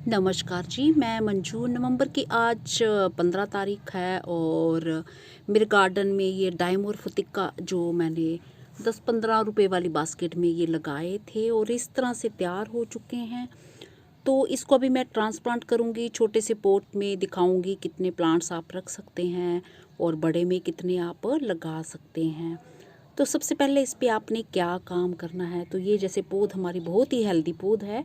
नमस्कार जी, मैं मंजू। नवंबर की आज 15 तारीख है और मेरे गार्डन में ये डाइमोरफिथिका जो मैंने 10-15 रुपए वाली बास्केट में ये लगाए थे और इस तरह से तैयार हो चुके हैं। तो इसको अभी मैं ट्रांसप्लांट करूँगी, छोटे से पॉट में दिखाऊँगी कितने प्लांट्स आप रख सकते हैं और बड़े में कितने आप लगा सकते हैं। तो सबसे पहले इस पे आपने क्या काम करना है, तो ये जैसे पौध हमारी बहुत ही हेल्दी पौध है,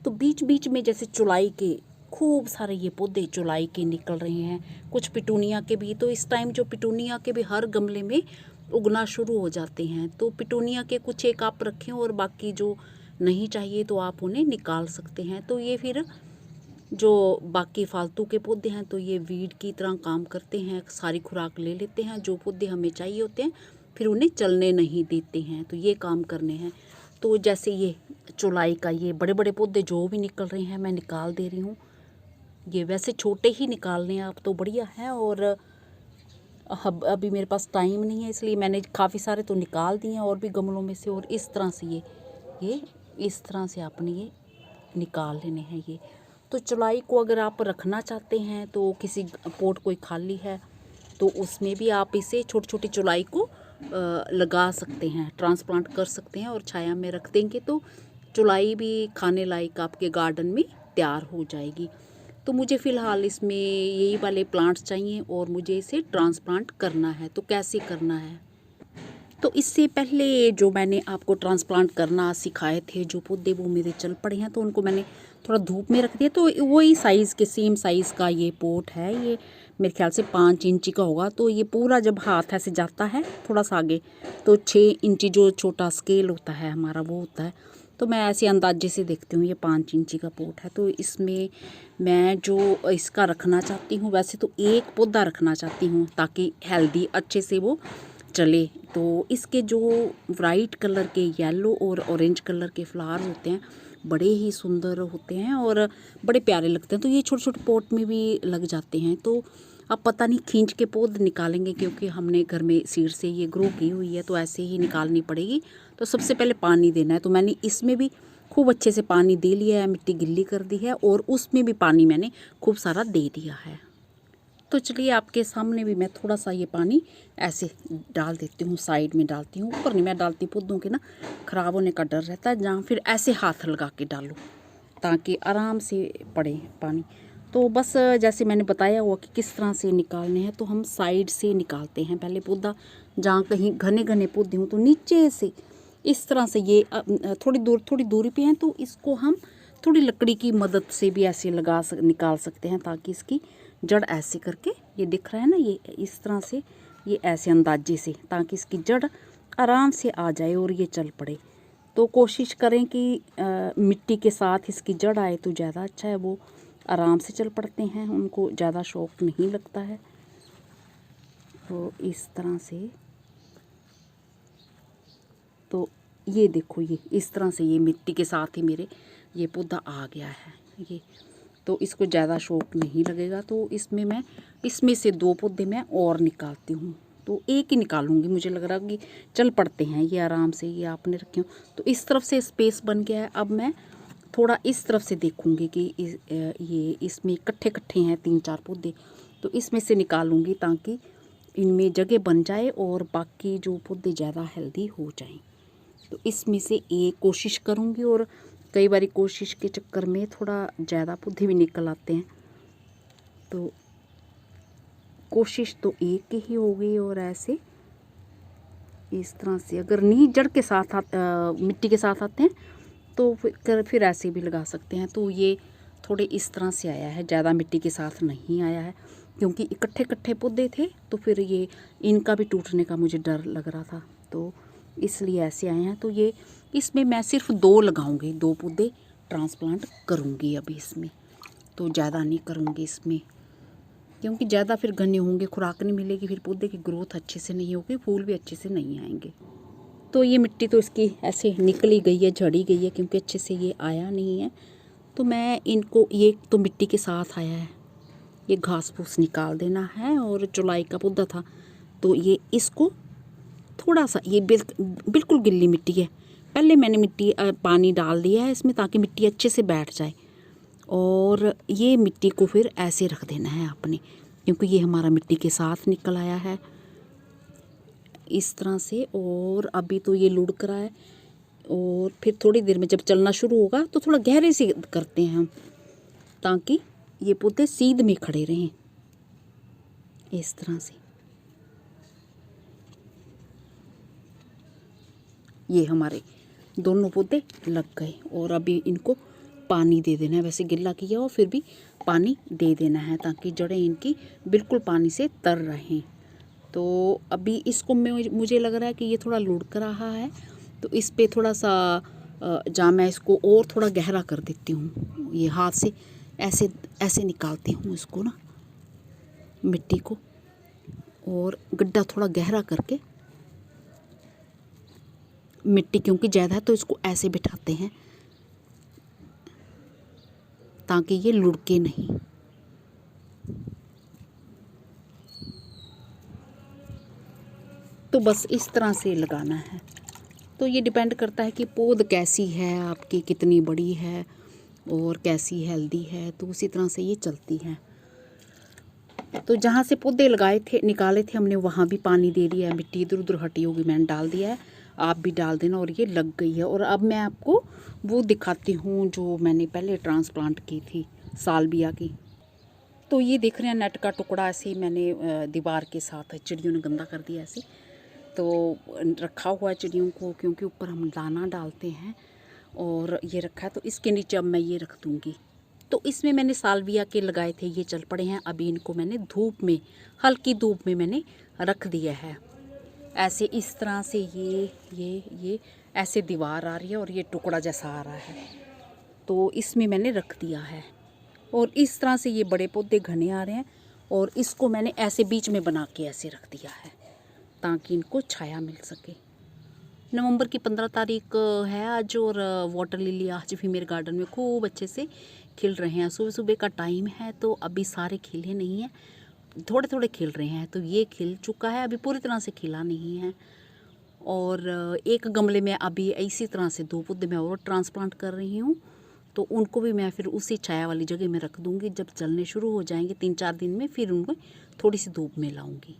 तो बीच बीच में जैसे चौलाई के खूब सारे ये पौधे चौलाई के निकल रहे हैं, कुछ पिटूनिया के भी। तो इस टाइम जो पिटूनिया के भी हर गमले में उगना शुरू हो जाते हैं, तो पिटूनिया के कुछ एक आप रखें और बाकी जो नहीं चाहिए तो आप उन्हें निकाल सकते हैं। तो ये फिर जो बाकी फालतू के पौधे हैं तो ये वीड की तरह काम करते हैं, सारी खुराक ले लेते हैं। जो पौधे हमें चाहिए होते हैं फिर उन्हें चलने नहीं देते हैं, तो ये काम करने हैं। तो जैसे ये चौलाई का ये बड़े बड़े पौधे जो भी निकल रहे हैं मैं निकाल दे रही हूँ। ये वैसे छोटे ही निकालने हैं आप तो बढ़िया है, और अभी मेरे पास टाइम नहीं है इसलिए मैंने काफ़ी सारे तो निकाल दिए हैं और भी गमलों में से। और इस तरह से ये इस तरह से आपने ये निकाल लेने हैं ये। तो चौलाई को अगर आप रखना चाहते हैं तो किसी पोट कोई खाली है तो उसमें भी आप इसे छोटी छोटी चौलाई को लगा सकते हैं, ट्रांसप्लांट कर सकते हैं और छाया में रख देंगे तो चौलाई भी खाने लायक आपके गार्डन में तैयार हो जाएगी। तो मुझे फ़िलहाल इसमें यही वाले प्लांट्स चाहिए और मुझे इसे ट्रांसप्लांट करना है। तो कैसे करना है, तो इससे पहले जो मैंने आपको ट्रांसप्लांट करना सिखाए थे जो पौधे वो मेरे चल पड़े हैं, तो उनको मैंने थोड़ा धूप में रख दिया। तो वही साइज़ के सेम साइज़ का ये पोट है, ये मेरे ख्याल से 5 इंची का होगा। तो ये पूरा जब हाथ ऐसे जाता है थोड़ा सा आगे तो 6 इंची जो छोटा स्केल होता है हमारा वो होता है। तो मैं ऐसे अंदाजे से देखती हूँ ये 5 इंची का पोट है। तो इसमें मैं जो इसका रखना चाहती हूँ, वैसे तो एक पौधा रखना चाहती हूँ ताकि हेल्दी अच्छे से वो चले। तो इसके जो वाइट कलर के, येलो और ऑरेंज कलर के फ्लावर्स होते हैं बड़े ही सुंदर होते हैं और बड़े प्यारे लगते हैं। तो ये छोटे छोटे पॉट में भी लग जाते हैं। तो अब पता नहीं खींच के पौध निकालेंगे क्योंकि हमने घर में सीड से ये ग्रो की हुई है तो ऐसे ही निकालनी पड़ेगी। तो सबसे पहले पानी देना है, तो मैंने इसमें भी खूब अच्छे से पानी दे लिया है, मिट्टी गिल्ली कर दी है और उसमें भी पानी मैंने खूब सारा दे दिया है। तो चलिए आपके सामने भी मैं थोड़ा सा ये पानी ऐसे डाल देती हूँ, साइड में डालती हूँ, ऊपर नहीं मैं डालती। पौधों के ना ख़राब होने का डर रहता है, जहाँ फिर ऐसे हाथ लगा के डालो ताकि आराम से पड़े पानी। तो बस जैसे मैंने बताया हुआ कि किस तरह से निकालने हैं, तो हम साइड से निकालते हैं पहले पौधा। जहाँ कहीं घने घने पौधे हों तो नीचे से इस तरह से ये थोड़ी दूरी पे हैं, तो इसको हम थोड़ी लकड़ी की मदद से भी ऐसे निकाल सकते हैं ताकि इसकी जड़ ऐसे करके, ये दिख रहा है ना, ये इस तरह से, ये ऐसे अंदाजे से, ताकि इसकी जड़ आराम से आ जाए और ये चल पड़े। तो कोशिश करें कि मिट्टी के साथ इसकी जड़ आए तो ज़्यादा अच्छा है। वो आराम से चल पड़ते हैं, उनको ज़्यादा शौक नहीं लगता है। तो इस तरह से, तो ये देखो ये इस तरह से ये मिट्टी के साथ ही मेरे ये पौधा आ गया है ये। तो इसको ज़्यादा शौक नहीं लगेगा, तो इसमें से 2 पौधे मैं और निकालती हूँ। तो एक ही निकालूंगी, मुझे लग रहा है कि चल पड़ते हैं ये आराम से। ये आपने रखे हो तो इस तरफ से स्पेस बन गया है। अब मैं थोड़ा इस तरफ से देखूंगी कि ये इसमें इकट्ठे इकट्ठे हैं 3-4 पौधे, तो इसमें से निकालूंगी ताकि इनमें जगह बन जाए और बाकी जो पौधे ज़्यादा हेल्दी हो जाएं। तो इसमें से एक कोशिश करूँगी, और कई बार कोशिश के चक्कर में थोड़ा ज़्यादा पौधे भी निकल आते हैं। तो कोशिश तो एक ही हो गई, और ऐसे इस तरह से अगर नहीं जड़ के साथ मिट्टी के साथ आते हैं तो फिर ऐसे भी लगा सकते हैं। तो ये थोड़े इस तरह से आया है, ज़्यादा मिट्टी के साथ नहीं आया है क्योंकि इकट्ठे इकट्ठे पौधे थे, तो फिर ये इनका भी टूटने का मुझे डर लग रहा था, तो इसलिए ऐसे आए हैं। तो ये इसमें मैं सिर्फ 2 लगाऊंगी, 2 पौधे ट्रांसप्लांट करूंगी अभी इसमें, तो ज़्यादा नहीं करूंगी इसमें क्योंकि ज़्यादा फिर घने होंगे, खुराक नहीं मिलेगी, फिर पौधे की ग्रोथ अच्छे से नहीं होगी, फूल भी अच्छे से नहीं आएंगे। तो ये मिट्टी तो इसकी ऐसे निकली गई है, झड़ी गई है क्योंकि अच्छे से ये आया नहीं है। तो मैं इनको, ये तो मिट्टी के साथ आया है, ये घास फूस निकाल देना है। और चौलाई का पौधा था तो ये इसको थोड़ा सा, ये बिल्कुल गिल्ली मिट्टी है, पहले मैंने पानी डाल दिया है इसमें ताकि मिट्टी अच्छे से बैठ जाए। और ये मिट्टी को फिर ऐसे रख देना है आपने, क्योंकि ये हमारा मिट्टी के साथ निकल आया है इस तरह से। और अभी तो ये लुढ़क रहा है, और फिर थोड़ी देर में जब चलना शुरू होगा तो थोड़ा गहरे से करते हैं हम, ताकि ये पौधे सीध में खड़े रहें इस तरह से। ये हमारे दोनों पौधे लग गए, और अभी इनको पानी दे देना है। वैसे गिल्ला किया हो फिर भी पानी दे देना है, ताकि जड़ें इनकी बिल्कुल पानी से तर रहें। तो अभी इसको मुझे लग रहा है कि ये थोड़ा लुढ़क रहा है, तो इस पे थोड़ा सा जहाँ मैं इसको और थोड़ा गहरा कर देती हूँ, ये हाथ से ऐसे ऐसे निकालती हूँ इसको ना मिट्टी को, और गड्ढा थोड़ा गहरा करके, मिट्टी क्योंकि ज़्यादा है तो इसको ऐसे बिठाते हैं ताकि ये लुढ़के नहीं। तो बस इस तरह से लगाना है। तो ये डिपेंड करता है कि पौध कैसी है आपकी, कितनी बड़ी है और कैसी हेल्दी है, तो उसी तरह से ये चलती है। तो जहाँ से पौधे लगाए थे निकाले थे हमने, वहाँ भी पानी दे दिया है, मिट्टी इधर उधर हटी होगी मैंने डाल दिया है, आप भी डाल देना। और ये लग गई है। और अब मैं आपको वो दिखाती हूँ जो मैंने पहले ट्रांसप्लांट की थी, सालविया की। तो ये देख रहे हैं नेट का टुकड़ा ऐसे मैंने दीवार के साथ चिड़ियों ने गंदा कर दिया ऐसे, तो रखा हुआ है चिड़ियों को, क्योंकि ऊपर हम दाना डालते हैं और ये रखा है। तो इसके नीचे अब मैं ये रख दूँगी। तो इसमें मैंने सालविया के लगाए थे, ये चल पड़े हैं। अभी इनको मैंने धूप में, हल्की धूप में मैंने रख दिया है ऐसे, इस तरह से। ये ऐसे दीवार आ रही है और ये टुकड़ा जैसा आ रहा है, तो इसमें मैंने रख दिया है। और इस तरह से ये बड़े पौधे घने आ रहे हैं, और इसको मैंने ऐसे बीच में बना के ऐसे रख दिया है ताकि इनको छाया मिल सके। नवंबर की 15 तारीख है आज, और वाटर लिली आज भी मेरे गार्डन में खूब अच्छे से खिल रहे हैं। सुबह सुबह का टाइम है, तो अभी सारे खिले नहीं हैं, थोड़े थोड़े खिल रहे हैं। तो ये खिल चुका है, अभी पूरी तरह से खिला नहीं है। और एक गमले में अभी इसी तरह से 2 पौधे मैं और ट्रांसप्लांट कर रही हूँ, तो उनको भी मैं फिर उसी छाया वाली जगह में रख दूँगी। जब चलने शुरू हो जाएंगे 3-4 दिन में, फिर उनको थोड़ी सी धूप में लाऊँगी।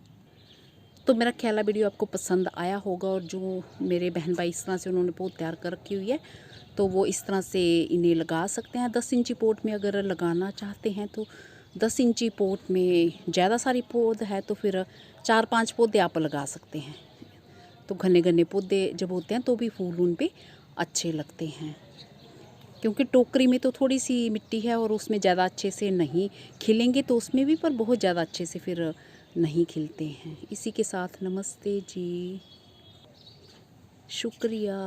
तो मेरा ख्याल है वीडियो आपको पसंद आया होगा, और जो मेरे बहन भाई इस तरह से उन्होंने पौध तैयार कर रखी हुई है, तो वो इस तरह से इन्हें लगा सकते हैं। 10 इंची पॉट में अगर लगाना चाहते हैं तो 10 इंची पॉट में ज़्यादा सारी पौध है तो फिर 4-5 पौधे आप लगा सकते हैं। तो घने घने पौधे जब होते हैं तो भी फूल उन पे अच्छे लगते हैं, क्योंकि टोकरी में तो थोड़ी सी मिट्टी है और उसमें ज़्यादा अच्छे से नहीं खिलेंगे, तो उसमें भी पर बहुत ज़्यादा अच्छे से फिर नहीं खिलते हैं। इसी के साथ नमस्ते जी, शुक्रिया।